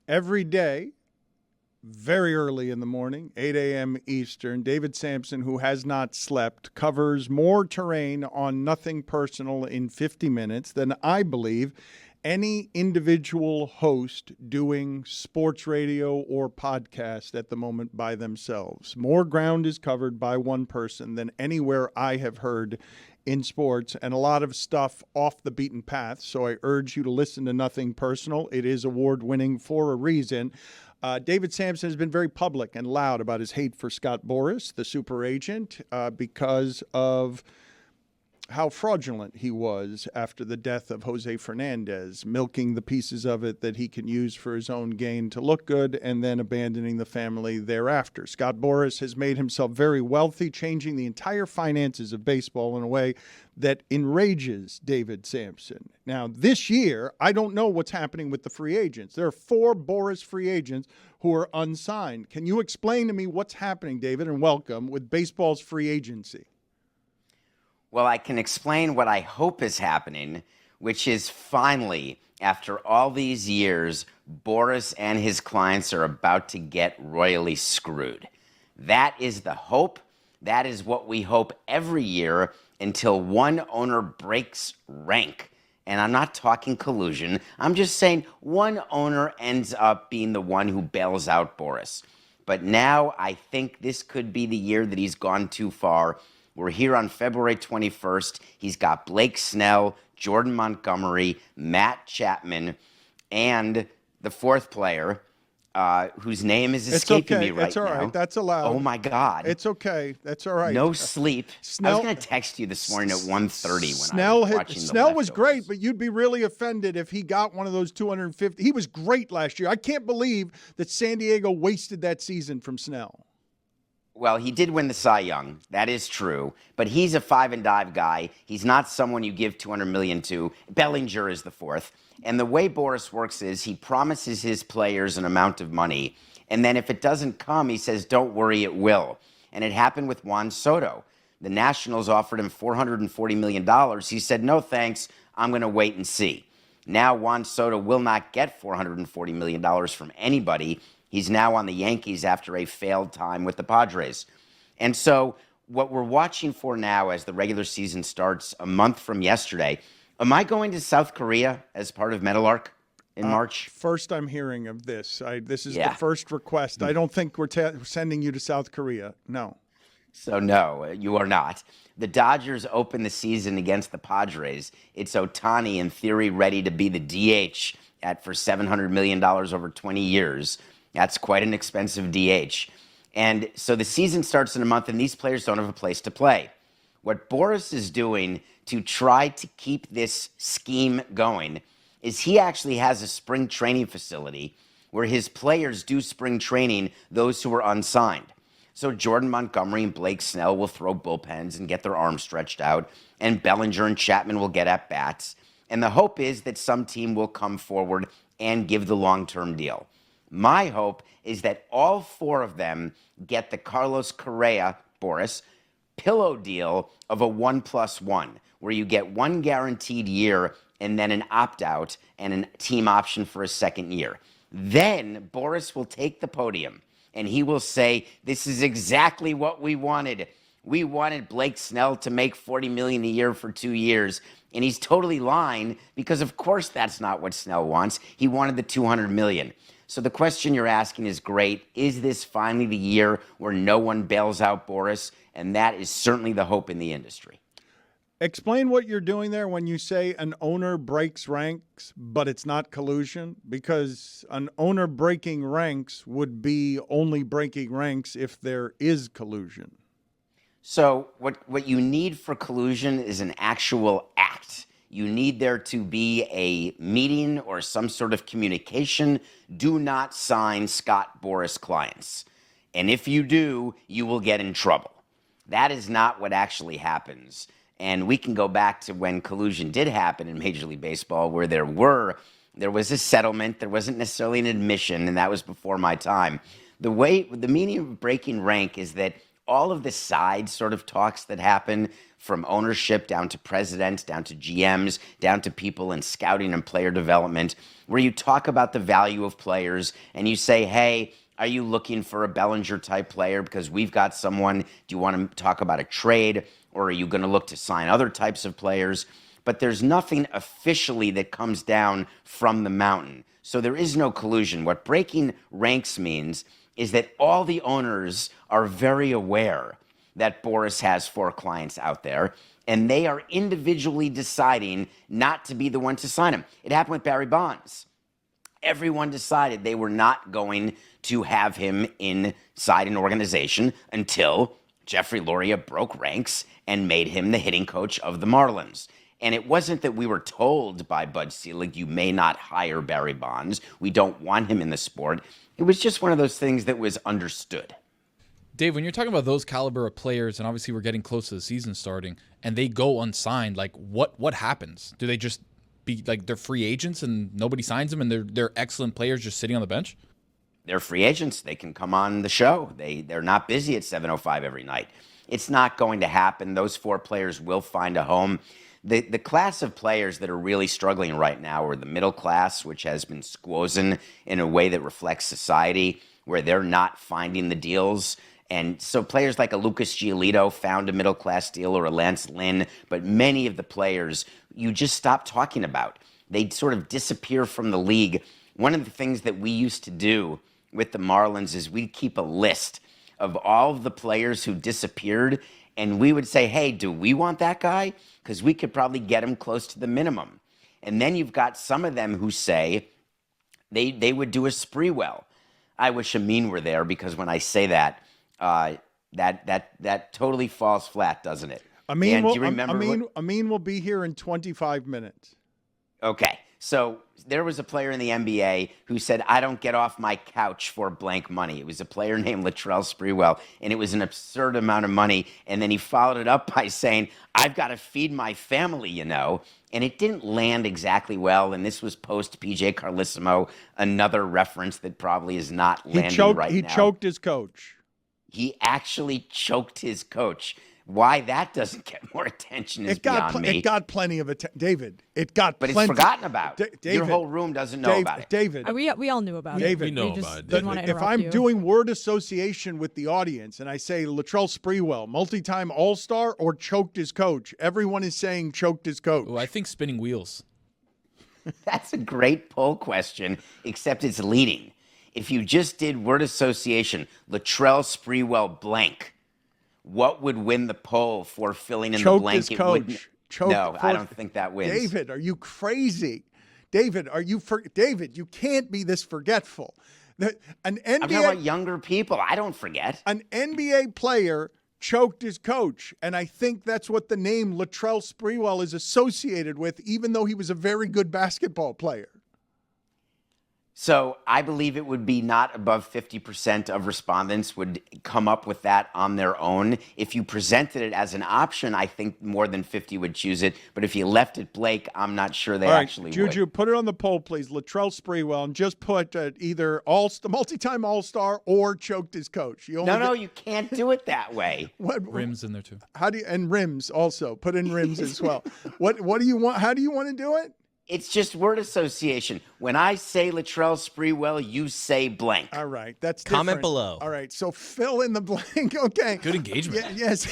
Every day, very early in the morning, 8 a.m. Eastern, David Sampson, who has not slept, covers more terrain on Nothing Personal in 50 minutes than I believe any individual host doing sports radio or podcast at the moment by themselves. More ground is covered by one person than anywhere I have heard in sports, and a lot of stuff off the beaten path. So I urge you to listen to Nothing Personal. It is award-winning for a reason. David Sampson has been very public and loud about his hate for Scott Boras, the super agent, because of how fraudulent he was after the death of Jose Fernandez, milking the pieces of it that he can use for his own gain to look good and then abandoning the family thereafter. Scott Boras has made himself very wealthy, changing the entire finances of baseball in a way that enrages David Sampson. Now, this year, I don't know what's happening with the free agents. There are 4 Boras free agents who are unsigned. Can you explain to me what's happening, David, and welcome, with baseball's free agency? Well, I can explain what I hope is happening, which is finally, after all these years, Boras and his clients are about to get royally screwed. That is the hope. That is what we hope every year until one owner breaks rank. And I'm not talking collusion. I'm just saying one owner ends up being the one who bails out Boras. But now I think this could be the year that he's gone too far. We're here on February 21st. He's got Blake Snell, Jordan Montgomery, Matt Chapman, and the 4th player, whose name is escaping me right now. It's all right. That's allowed. Oh, my God. It's okay. That's all right. No sleep. I was going to text you this morning at 1:30 when I was watching Snell was great, but you'd be really offended if he got one of those 250. He was great last year. I can't believe that San Diego wasted that season from Snell. Well, he did win the Cy Young. That is true. But he's a 5-and-dive guy. He's not someone you give $200 million to. Bellinger is the 4th. And the way Boras works is he promises his players an amount of money. And then if it doesn't come, he says, don't worry, it will. And it happened with Juan Soto. The Nationals offered him $440 million. He said, no, thanks. I'm going to wait and see. Now Juan Soto will not get $440 million from anybody. He's now on the Yankees after a failed time with the Padres. And so what we're watching for now as the regular season starts a month from yesterday, am I going to South Korea as part of Meadowlark in March? First I'm hearing of this. This is the first request. I don't think we're sending you to South Korea. No. So no, you are not. The Dodgers open the season against the Padres. It's Ohtani, in theory, ready to be the DH for $700 million over 20 years. That's quite an expensive DH. And so the season starts in a month, and these players don't have a place to play. What Boras is doing to try to keep this scheme going is he actually has a spring training facility where his players do spring training, those who are unsigned. So Jordan Montgomery and Blake Snell will throw bullpens and get their arms stretched out, and Bellinger and Chapman will get at-bats. And the hope is that some team will come forward and give the long-term deal. My hope is that all 4 of them get the Carlos Correa, Boras, pillow deal of a 1+1, where you get 1 guaranteed year and then an opt-out and a team option for a second year. Then Boras will take the podium and he will say, this is exactly what we wanted. We wanted Blake Snell to make $40 million a year for 2 years. And he's totally lying because, of course, that's not what Snell wants. He wanted the $200 million. So the question you're asking is great. Is this finally the year where no one bails out Boras? And that is certainly the hope in the industry. Explain what you're doing there when you say an owner breaks ranks, but it's not collusion, because an owner breaking ranks would be only breaking ranks if there is collusion. So what you need for collusion is an actual act. You need there to be a meeting or some sort of communication. Do not sign Scott Boras clients. And if you do, you will get in trouble. That is not what actually happens. And we can go back to when collusion did happen in Major League Baseball, where there was a settlement. There wasn't necessarily an admission, and that was before my time. The meaning of breaking rank is that all of the side sort of talks that happen from ownership down to presidents, down to GMs, down to people in scouting and player development, where you talk about the value of players and you say, hey, are you looking for a Bellinger type player because we've got someone? Do you want to talk about a trade, or are you going to look to sign other types of players? But there's nothing officially that comes down from the mountain. So there is no collusion. What breaking ranks means is that all the owners are very aware that Boras has 4 clients out there, and they are individually deciding not to be the one to sign him. It happened with Barry Bonds. Everyone decided they were not going to have him inside an organization until Jeffrey Loria broke ranks and made him the hitting coach of the Marlins. And it wasn't that we were told by Bud Selig, you may not hire Barry Bonds. We don't want him in the sport. It was just one of those things that was understood. Dave, when you're talking about those caliber of players, and obviously we're getting close to the season starting, and they go unsigned, like what happens? Do they just be like they're free agents and nobody signs them, and they're excellent players just sitting on the bench? They're free agents. They can come on the show. They're not busy at 7:05 every night. It's not going to happen. Those 4 players will find a home. The class of players that are really struggling right now are the middle class, which has been squozen in a way that reflects society, where they're not finding the deals. And so players like a Lucas Giolito found a middle-class deal, or a Lance Lynn, but many of the players you just stop talking about. They sort of disappear from the league. One of the things that we used to do with the Marlins is we'd keep a list of all of the players who disappeared, and we would say, hey, do we want that guy? Because we could probably get him close to the minimum. And then you've got some of them who say they would do a Sprewell. I wish Amin were there, because when I say that, that totally falls flat, doesn't it? Amin will, Amin will be here in 25 minutes. Okay. So there was a player in the NBA who said, I don't get off my couch for blank money. It was a player named Latrell Sprewell, and it was an absurd amount of money. And then he followed it up by saying, I've got to feed my family, you know. And it didn't land exactly well. And this was post PJ Carlissimo, another reference that probably is not landing right now. He choked his coach. He actually choked his coach. Why that doesn't get more attention is beyond me. It got plenty of attention, David. It got but plenty. It's forgotten about. David, your whole room doesn't know about it. David, we all knew about David, it. We know about it. Didn't want to if interrupt I'm you. doing word association with the audience and I say Latrell Sprewell, multi-time All-Star, or choked his coach, everyone is saying choked his coach. Oh, I think spinning wheels. That's a great poll question, except it's leading. If you just did word association, Latrell Sprewell blank, what would win the poll for filling in the blank? His coach. I don't think that wins. David, are you crazy? David, David, you can't be this forgetful. I'm talking about younger people. I don't forget. An NBA player choked his coach, and I think that's what the name Latrell Sprewell is associated with, even though he was a very good basketball player. So I believe it would be not above 50% of respondents would come up with that on their own. If you presented it as an option, I think more than 50 would choose it. But if you left it blank, I'm not sure they actually Juju, would. put it on the poll, please. Latrell Sprewell, and just put either multi-time All-Star or choked his coach. No, you can't do it that way. Rims in there too. And rims also. Put in rims as well. What do you want? How do you want to do it? It's just word association. When I say Latrell Sprewell, you say blank. All right, that's Comment different. below. All right, so fill in the blank. Okay. Good engagement. Yes,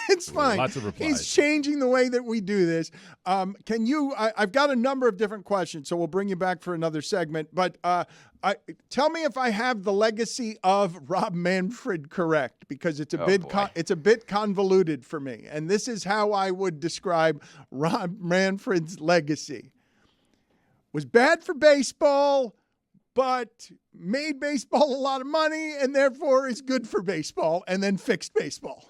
it's fine. Lots of replies. He's changing the way that we do this. Can you? I've got a number of different questions, so we'll bring you back for another segment. But tell me if I have the legacy of Rob Manfred correct, because it's a bit convoluted for me, and this is how I would describe Rob Manfred's legacy. Was bad for baseball, but made baseball a lot of money, and therefore is good for baseball, and then fixed baseball.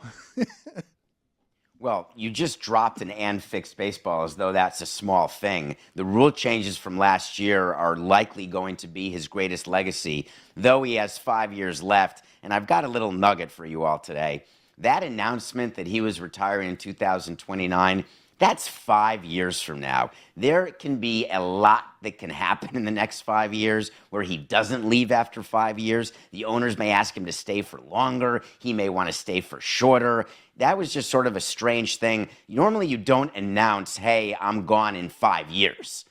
Well, you just dropped an "and fixed baseball" as though that's a small thing. The rule changes from last year are likely going to be his greatest legacy, though he has 5 years left. And I've got a little nugget for you all today. That announcement that he was retiring in 2029, That's 5 years from now. There can be a lot that can happen in the next 5 years where he doesn't leave after 5 years. The owners may ask him to stay for longer. He may want to stay for shorter. That was just sort of a strange thing. Normally, you don't announce, hey, I'm gone in 5 years.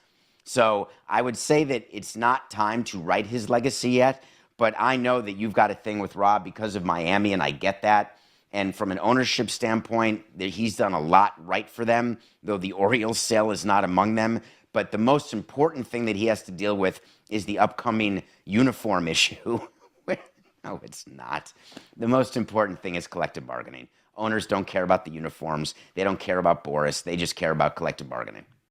So I would say that it's not time to write his legacy yet, but I know that you've got a thing with Rob because of Miami, and I get that. And from an ownership standpoint, he's done a lot right for them, though the Orioles sale is not among them. But the most important thing that he has to deal with is the upcoming uniform issue. No, it's not. The most important thing is collective bargaining. Owners don't care about the uniforms. They don't care about Boras. They just care about collective bargaining.